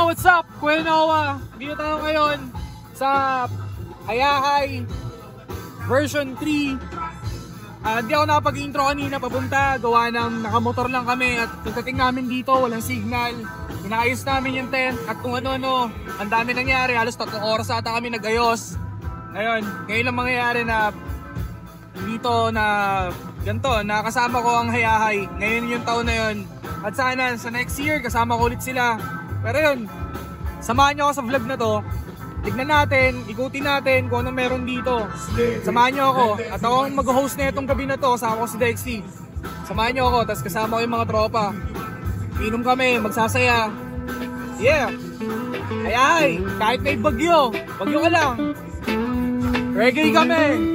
Yo, what's up? Kuya Noah. Dito tayo ngayon sa Hayahay version 3. Hindi ako nakapag-intro kanina papunta. Gawa ng nakamotor lang kami at pagdating namin dito, walang signal. Inaayos namin yung tent at kung ano-ano. Ang dami nangyari. Halos 3 oras ata kami nag-ayos. Ngayon lang mangyayari na dito na ganito, nakasama ko ang Hayahay. Ngayon yung taon na yun. At sana sa next year kasama ko ulit sila. Pero yun, samahan nyo ako sa vlog na to. Tignan natin, ikutin natin kung ano meron dito. Samahan nyo ako. At ako ang mag-host na itong gabi na to. Kasama ko si Dexy. Samahan nyo ako, tapos kasama ko yung mga tropa. Inom kami, magsasaya. Yeah! Hayahay! Kahit may bagyo ka lang. Reggae kami!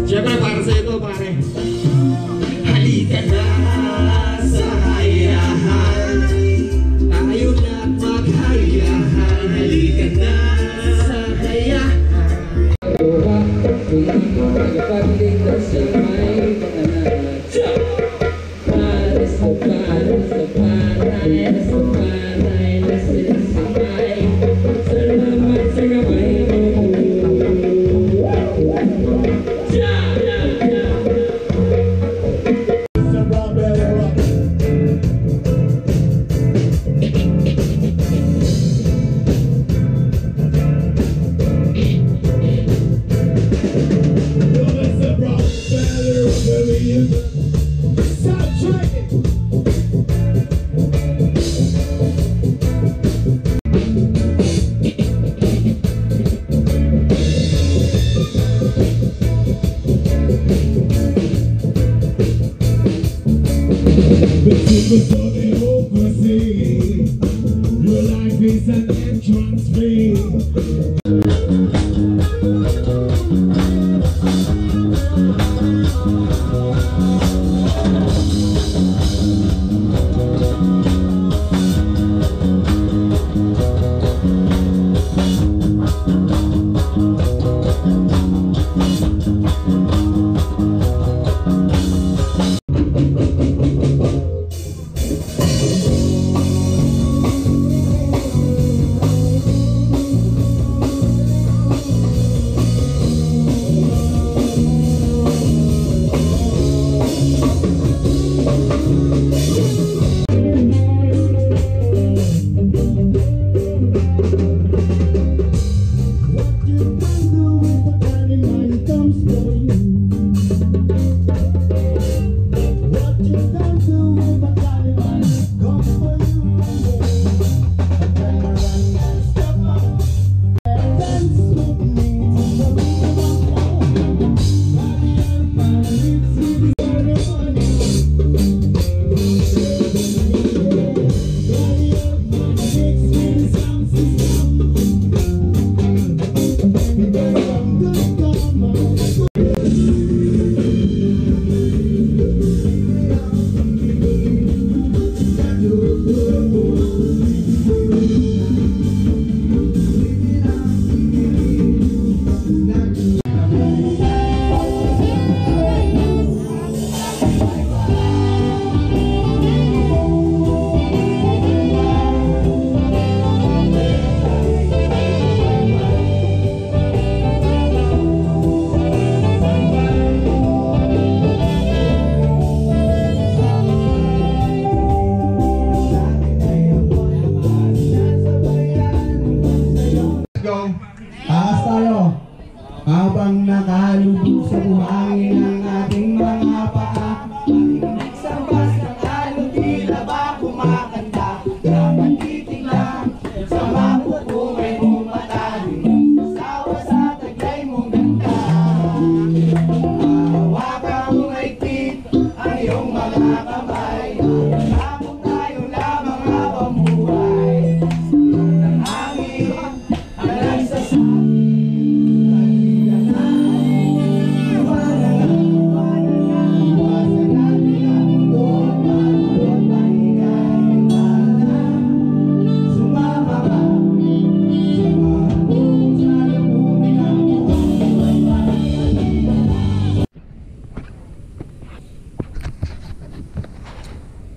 Siyempre para sa ito pare. Halika na sa hayahan, tayo na't maghayahan. Halika na sa hayahan. Pagpapalik na sa may pangalan. Para sa panay, sa panay, sa panay, na sinisipay. Salamat sa gabay mo. Your life is an entrance fee.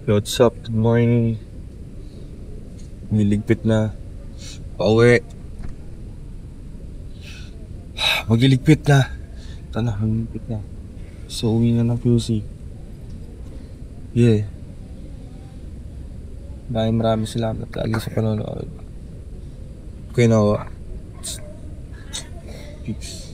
What's up? Good morning. Niligpit na. Pauwi. Magliligpit na. Ito na, magliligpit na. So, uwi na ng QC. Yeah. Maraming salamat lagi sa panonood. Okay na. Peace.